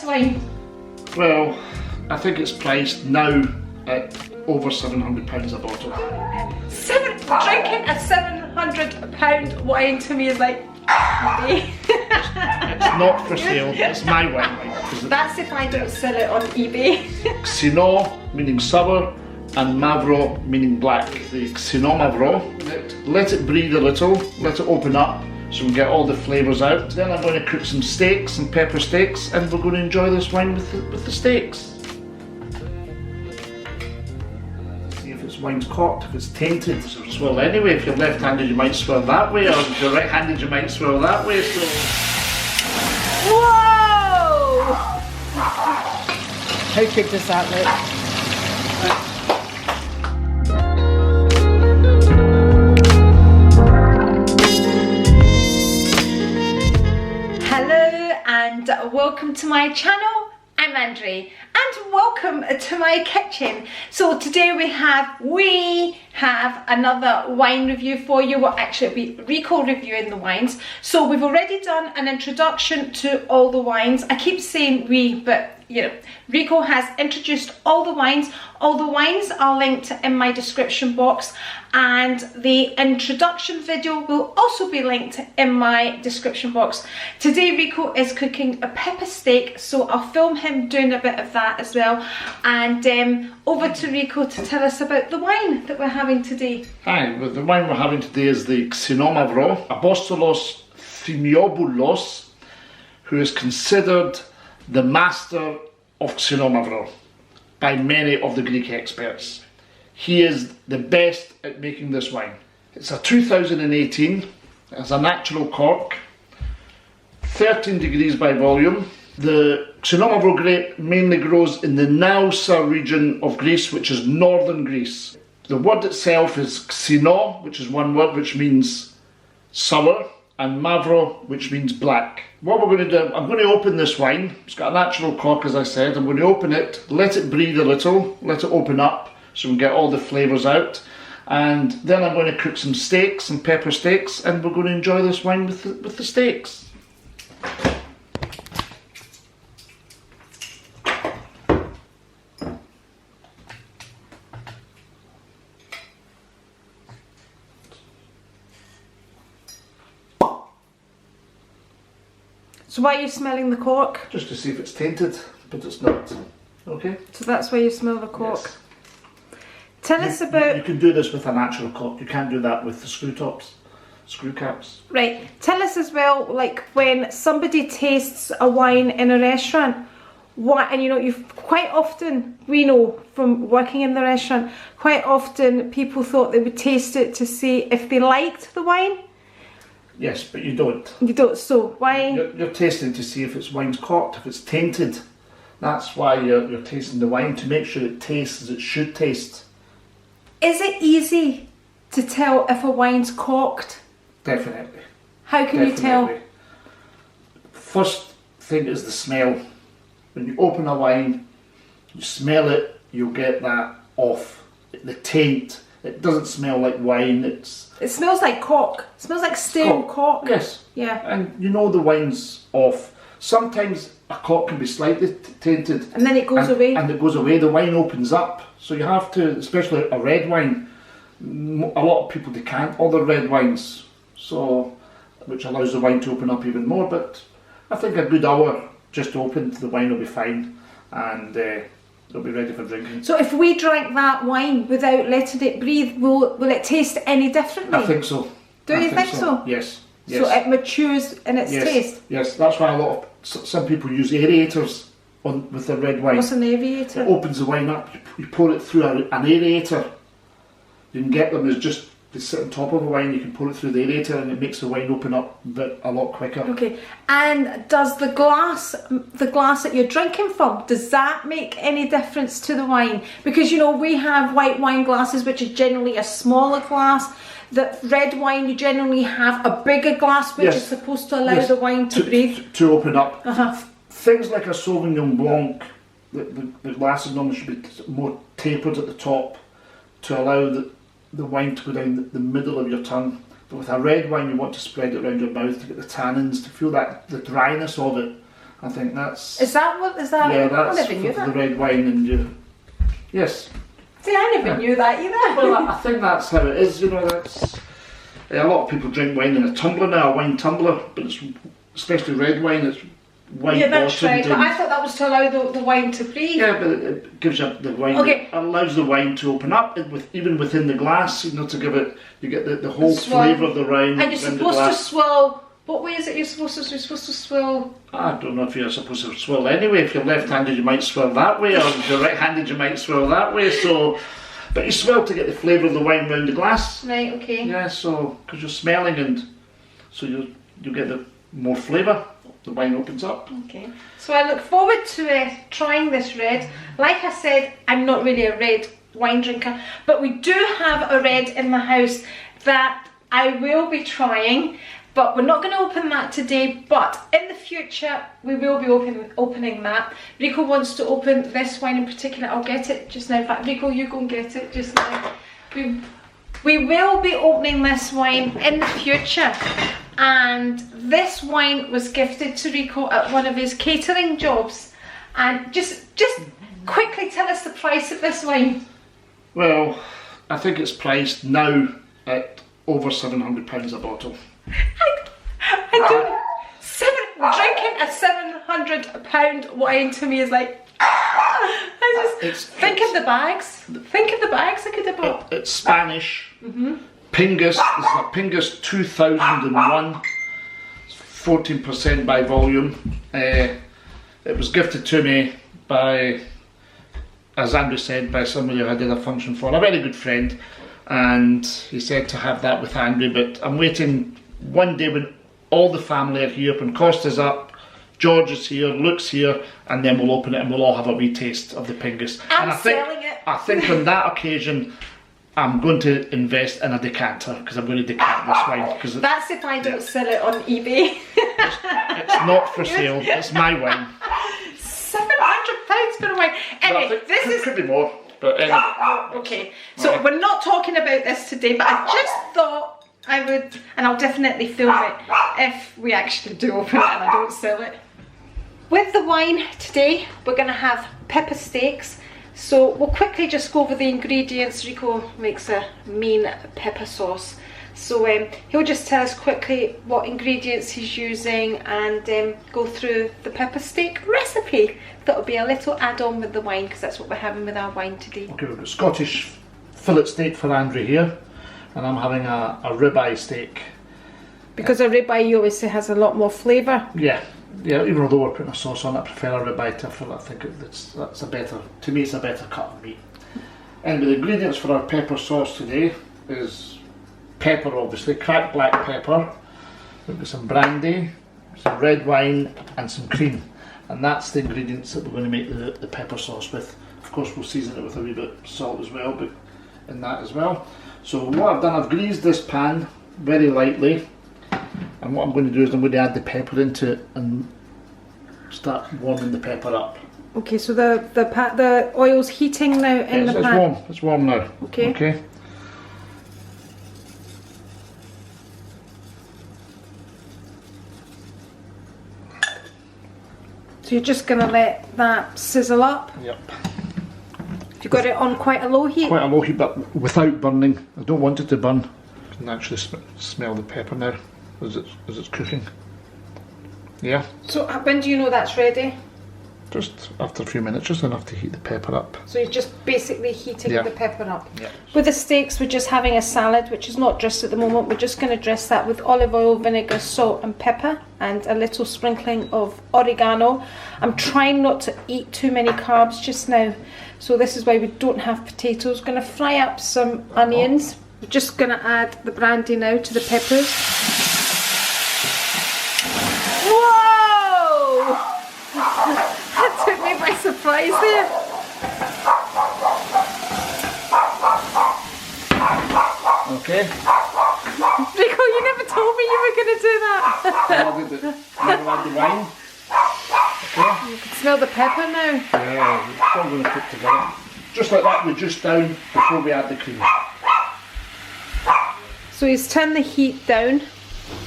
this wine? Well, I think it's priced now at over £700 a bottle. Drinking a £700 wine to me is like, It's not for sale, it's my wine. That's if I don't sell it on eBay. Xinomavro, meaning sour, and Mavro, meaning black. The Xinomavro, let it breathe a little, let it open up so we get all the flavours out. Then I'm going to cook some steaks, some pepper steaks, and we're going to enjoy this wine with the steaks. See if it's wine's corked, if it's tainted. So swirl anyway, if you're left-handed you might swirl that way, or if you're right-handed you might swirl that way. So. Whoa! How good does that look? And welcome to my channel. I'm Andri and welcome to my kitchen. So today we have another wine review for you. Well, actually it'll be Rico reviewing the wines. So we've already done an introduction to all the wines. I keep saying we, but you know, Rico has introduced all the wines. All the wines are linked in my description box, and the introduction video will also be linked in my description box. Today Rico is cooking a pepper steak, so I'll film him doing a bit of that as well. And over to Rico to tell us about the wine that we're having today. Hi, well, the wine we're having today is the Xinomavro, Apostolos Thymiopoulos, who is considered the master of Xinomavro by many of the Greek experts. He is the best at making this wine. It's a 2018, it has a natural cork, 13 degrees by volume. The Xinomavro grape mainly grows in the Nassiakos region of Greece, which is northern Greece. The word itself is Xino, which is one word, which means sour, and Mavro, which means black. What we're going to do, I'm going to open this wine. It's got a natural cork, as I said. I'm going to open it, let it breathe a little, let it open up so we can get all the flavours out. And then I'm going to cook some steaks, some pepper steaks, and we're going to enjoy this wine with the steaks. So why are you smelling the cork? Just to see if it's tainted, but it's not. Okay? So that's why you smell the cork. Yes. Tell us about... You can do this with a natural cork. You can't do that with the screw caps. Right. Tell us as well, like when somebody tastes a wine in a restaurant, and you know, you've quite often, we know from working in the restaurant, quite often people thought they would taste it to see if they liked the wine. Yes, but you don't. You don't, so why? You're tasting to see if it's wine's corked, if it's tainted. That's why you're tasting the wine, to make sure it tastes as it should taste. Is it easy to tell if a wine's corked? Definitely. How can you tell? First thing is the smell. When you open a wine, you smell it, you'll get that off. The taint. It doesn't smell like wine. It smells like cork. It smells like stale cork. Yes. Yeah. And you know the wine's off. Sometimes a cork can be slightly tainted. And then it goes away. And it goes away. The wine opens up. So you have to, especially a red wine, a lot of people decant all the red wines, so which allows the wine to open up even more. But I think a good hour just opened, the wine will be fine, and it'll be ready for drinking. So if we drank that wine without letting it breathe, will it taste any differently? I think so. Do you think so? Yes. Yes. So it matures in its taste? Yes, that's why some people use aerators with the red wine. What's an aerator? It opens the wine up, you pour it through an aerator. You can get them as just, they sit on top of a wine, you can pour it through the aerator and it makes the wine open up a lot quicker. Okay, and does the glass that you're drinking from, does that make any difference to the wine? Because you know, we have white wine glasses which is generally a smaller glass. The red wine, you generally have a bigger glass which is supposed to allow the wine to breathe. To open up. Things like a Sauvignon Blanc, the glasses normally should be more tapered at the top to allow the wine to go down the middle of your tongue. But with a red wine, you want to spread it around your mouth to get the tannins, to feel that the dryness of it, I think that's... Is that what, is that? Yeah, that's I never knew for that. the red wine and you... Yes. See, I never knew that either. Well, I think that's how it is, you know, that's... A lot of people drink wine in a tumbler now, a wine tumbler, but it's, especially red wine, it's wine Yeah, that's right, but and- I thought that was to allow the wine to breathe. Yeah, but it gives you the wine, Okay. it allows the wine to open up, even within the glass, you know, to give it, you get the whole Swirl. flavour of the wine And you're in the supposed glass. to swirl. What way is it you're supposed to? You're supposed to swirl. I don't know if you're supposed to swirl anyway. If you're left-handed, you might swirl that way, or if you're right-handed, you might swirl that way. So, but you swirl to get the flavour of the wine around the glass. Right. Okay. Yeah, so because you're smelling, and so you get the more flavour. The wine opens up. Okay. So I look forward to trying this red. Like I said, I'm not really a red wine drinker, but we do have a red in the house that I will be trying. But we're not going to open that today, but in the future we will be opening that. Rico wants to open this wine in particular. I'll get it just now. In fact, Rico, you go and get it just now. We will be opening this wine in the future, and this wine was gifted to Rico at one of his catering jobs. And just quickly tell us the price of this wine. Well, I think it's priced now at over £700 a bottle. I don't. Drinking a £700 wine to me is like. I just think of the bags. Think of the bags I could have bought. It's Spanish. Pingus. This is a Pingus 2001. 14% by volume. It was gifted to me by, as Andri said, by somebody who I did a function for, a very good friend, and he said to have that with Andri. But I'm waiting one day when all the family are here, when Costa's up, George is here, Luke's here, and then we'll open it and we'll all have a wee taste of the Pingus. I'm I think, selling it. I think on that occasion I'm going to invest in a decanter, because I'm going to decant this wine. Because That's if I don't sell it on eBay. it's not for sale, it's my wine. £700 for a wine. Anyway, Well, this is. could be more, but anyway. Okay, so we're not talking about this today, but I just thought I would, and I'll definitely film it if we actually do open it and I don't sell it. With the wine today, we're going to have pepper steaks. So we'll quickly just go over the ingredients. Rico makes a mean pepper sauce. So he'll just tell us quickly what ingredients he's using and go through the pepper steak recipe. That'll be a little add-on with the wine, because that's what we're having with our wine today. Okay, we've got Scottish fillet steak for Andri here, and I'm having a ribeye steak. Because a ribeye you always say has a lot more flavour. Yeah, even though we're putting a sauce on it, I prefer a ribeye to a fillet. I think that's a better, to me it's a better cut of meat. And the ingredients for our pepper sauce today is pepper, obviously, cracked black pepper. We've got some brandy, some red wine and some cream. And that's the ingredients that we're going to make the pepper sauce with. Of course we'll season it with a wee bit of salt as well, but in that as well. So what I've done, I've greased this pan very lightly. And what I'm going to do is I'm going to add the pepper into it and start warming the pepper up. Okay, so the oil's heating now in the pan. It's warm now. Okay. So you're just going to let that sizzle up? Yep. You've got it on quite a low heat? Quite a low heat, but without burning. I don't want it to burn. You can actually smell the pepper now as it's cooking. Yeah. So when do you know that's ready? Just after a few minutes, just enough to heat the pepper up. So you're just basically heating the pepper up. Yeah. With the steaks, we're just having a salad, which is not dressed at the moment. We're just going to dress that with olive oil, vinegar, salt and pepper, and a little sprinkling of oregano. I'm trying not to eat too many carbs just now, so this is why we don't have potatoes. Going to fry up some onions. We're just going to add the brandy now to the peppers. Whoa! That took me by surprise there. Okay. Rico, you never told me you were going to do that. Never add the wine. Okay. You can smell the pepper now. Yeah, it's all going to cook together. Just like that, we're just down before we add the cream. So he's turned the heat down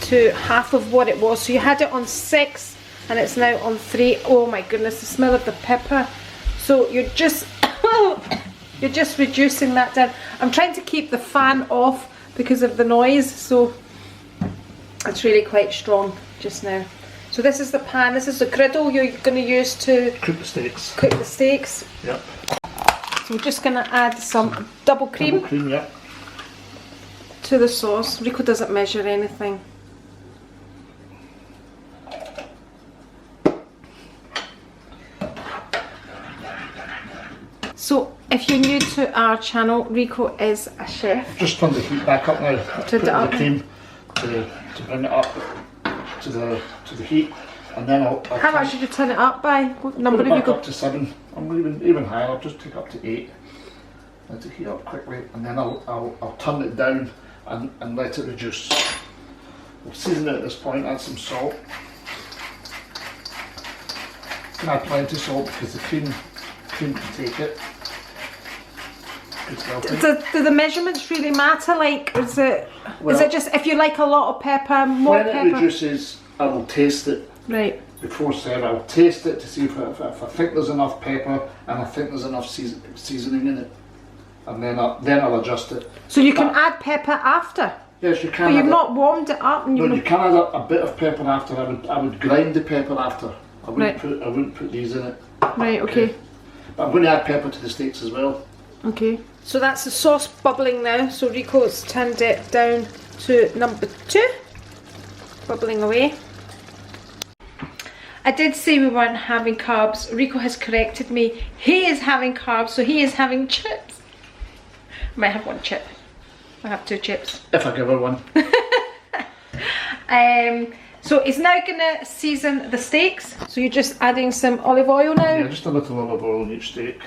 to half of what it was. So you had it on 6, And it's now on 3. Oh my goodness, the smell of the pepper. So you're just you're just reducing that down. I'm trying to keep the fan off because of the noise, so it's really quite strong just now. So this is the pan, this is the griddle you're going to use to cook the steaks. Cook the steaks. Yep. So we're just going to add some double cream, Yep. to the sauce. Rico doesn't measure anything. So if you're new to our channel, Rico is a chef. Just turn the heat back up now. Turn it up. The cream to bring it up to the heat, and then I'll How much did you turn it up by? What number have you got? Up to 7. I'm even higher. I'll just take up to 8. Let it heat up quickly, and then I'll turn it down and let it reduce. We'll season it at this point. Add some salt. You can add plenty of salt because the cream can take it. Do the measurements really matter? Like, is it just if you like a lot of pepper, more pepper? When it reduces, I will taste it. Right. Before serving, I'll taste it to see if I think there's enough pepper and I think there's enough seasoning in it, and then I'll adjust it. So you can add pepper after. Yes, you can. But you've not warmed it up. And you can add a bit of pepper after. I would grind the pepper after. I wouldn't put these in it. Right. Okay. But I'm going to add pepper to the steaks as well. Okay. So that's the sauce bubbling now. So Rico's turned it down to number 2, bubbling away. I did say we weren't having carbs. Rico has corrected me. He is having carbs, so he is having chips. I might have 1 chip. I have 2 chips. If I give her one. So he's now gonna season the steaks. So you're just adding some olive oil now? Yeah, just a little olive oil on each steak.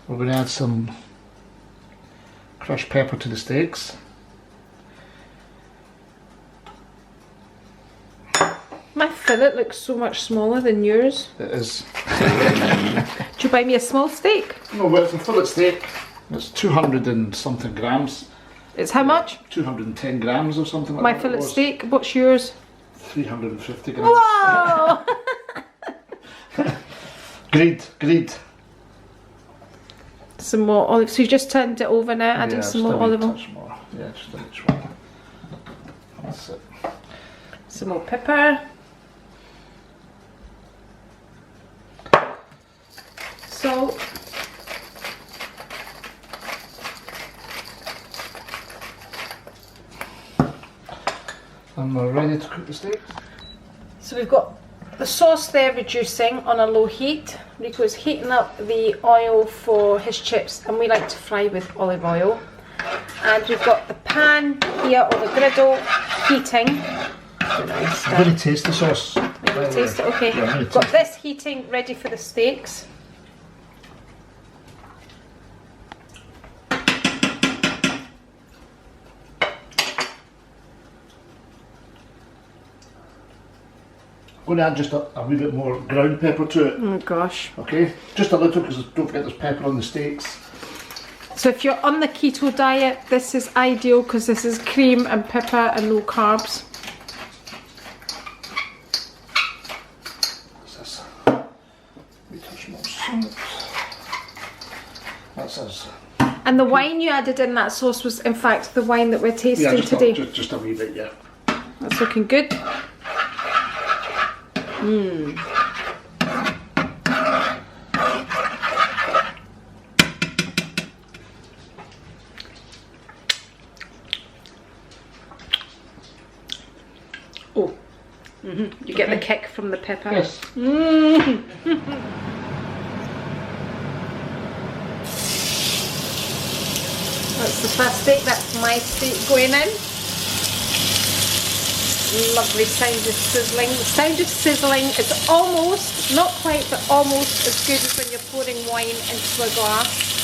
We're going to add some crushed pepper to the steaks. My fillet looks so much smaller than yours. It is. Do you buy me a small steak? No, well, it's a fillet steak. It's 200 and something grams. It's how much? 210 grams or something like My that. fillet steak, what's yours? 350 grams. Whoa! Greed. Some more olive. So you just turned it over now, adding some more olive oil. Yeah, just a touch more. That's it. Some more pepper. Salt. And we're ready to cook the steak. So we've got the sauce there reducing on a low heat. Rico's heating up the oil for his chips, and we like to fry with olive oil. And we've got the pan here, or the griddle, heating. I'm going to taste the sauce. Are you going to taste it? Okay. Yeah, we've got this heating ready for the steaks. I'm going to add just a wee bit more ground pepper to it. Oh gosh. Okay, just a little, because don't forget there's pepper on the steaks. So if you're on the keto diet, this is ideal because this is cream and pepper and no carbs. What's this? We touch more salt. That's us. And the wine you added in that sauce was in fact the wine that we're tasting today. Just a wee bit, yeah. That's looking good. Oh, you get the kick from the pepper. Yes. That's the first steak, that's my steak going in. Lovely sound of sizzling. The sound of sizzling is almost, not quite, but almost as good as when you're pouring wine into a glass.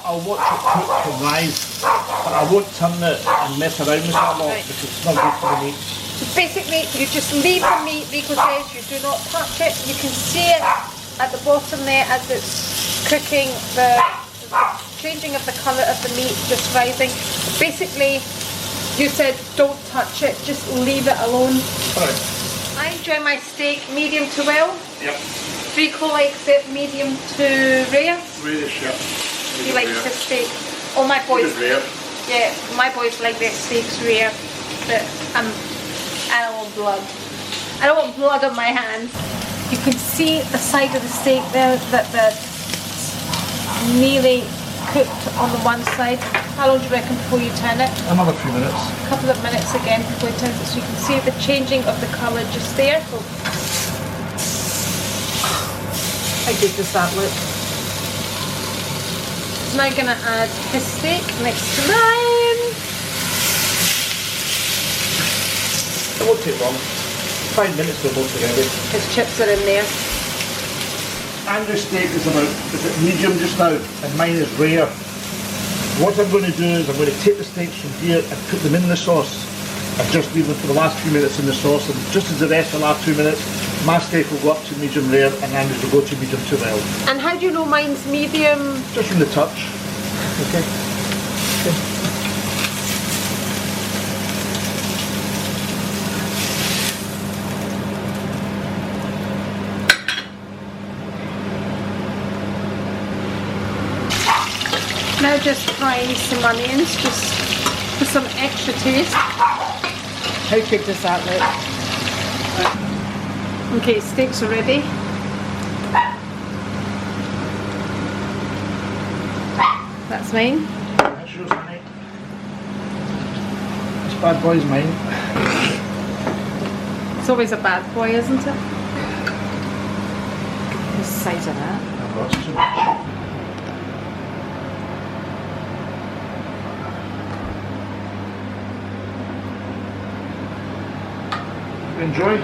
I'll watch it cook to rise, but I won't turn it and mess around with it a lot because it's not good for the meat. So basically, you just leave the meat, Rico says, you do not touch it. You can see it at the bottom there as it's cooking the changing of the colour of the meat, just rising. Basically, you said don't touch it, just leave it alone. Alright. I enjoy my steak medium to well. Yep. Rico likes it medium to rare. Rare-ish, yeah. He likes his steak. Oh, my boys. Rare. Yeah, my boys like their steaks rare. But I don't want blood. I don't want blood on my hands. You can see the side of the steak there that that's nearly cooked on the one side. How long do you reckon before you turn it? Another few minutes. A couple of minutes again before you turn it, so you can see the changing of the colour just there. How good does that look? So now I'm going to add his steak next to mine. It won't take long. 5 minutes for both together. His chips are in there. Andri's steak is it medium just now, and mine is rare. What I'm going to do is I'm going to take the steaks from here and put them in the sauce and just leave them for the last few minutes in the sauce, and just as the rest of the last 2 minutes, my steak will go up to medium rare and Andri's will go to medium to well. And how do you know mine's medium? Just from the touch. Okay. Now just fry some onions, just for some extra taste. How good does that look? Okay, steaks are ready. That's mine. That's yours, mate. This bad boy's mine. It's always a bad boy, isn't it? The size of that. I've got too much. Enjoy.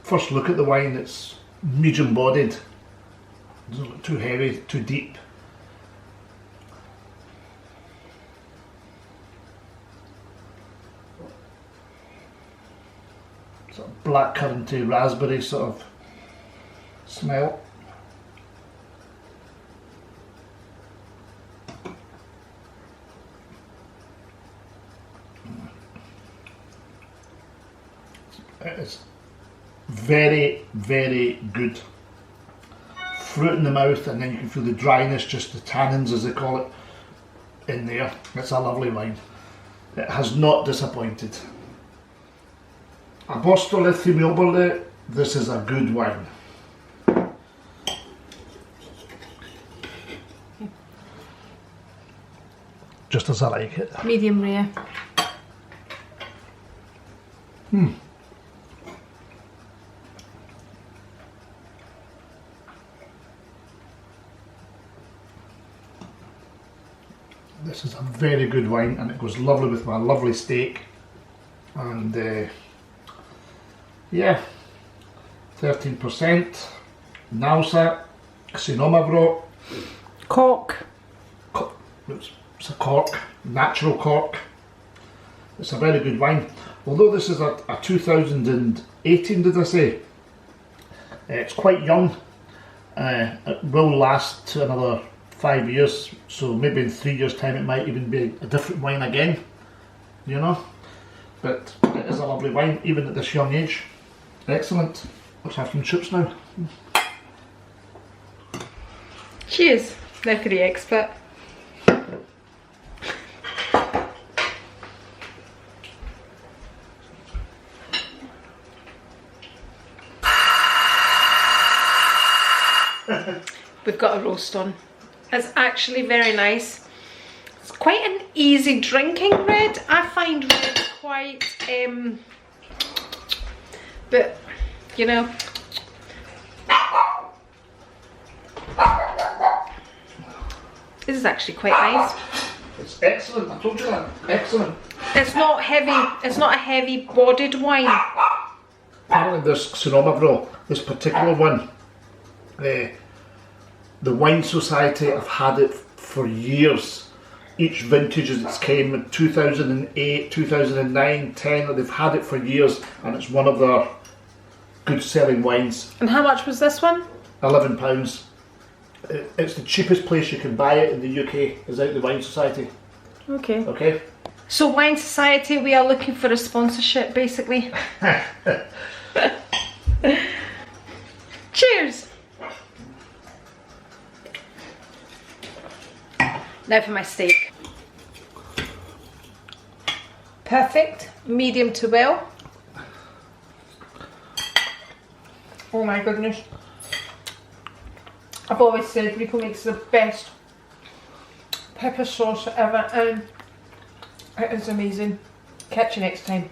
First look at the wine, it's medium bodied. It doesn't look too heavy, too deep. Sort of blackcurranty, raspberry sort of smell. It is very, very good. Fruit in the mouth, and then you can feel the dryness, just the tannins as they call it, in there. It's a lovely wine. It has not disappointed. Apostole Thymiopoulos, this is a good wine. Just as I like it. Medium rare. This is a very good wine, and it goes lovely with my lovely steak. And yeah, 13%. Nausa, Xinomavro. CORK. It's a cork, natural cork. It's a very good wine. Although this is a 2018, did I say? It's quite young. It will last to another 5 years, so maybe in 3 years' time it might even be a different wine again, you know. But it is a lovely wine, even at this young age. Excellent. Let's have some chips now. Cheers. Now for the expert. We've got a roast on. It's actually very nice. It's quite an easy drinking red. I find red quite, but you know. This is actually quite nice. It's excellent, I told you that. Excellent. It's not heavy, it's not a heavy bodied wine. Apparently this Xinomavro, this particular one, the Wine Society have had it for years. Each vintage as it's came in 2008, 2009, 10, they've had it for years, and it's one of their good selling wines. And how much was this one? £11. It's the cheapest place you can buy it in the UK, is out the Wine Society. Okay. Okay? So Wine Society, we are looking for a sponsorship basically. Cheers! Now for my steak. Perfect, medium to well. Oh my goodness. I've always said Rico makes the best pepper sauce ever, and it is amazing. Catch you next time.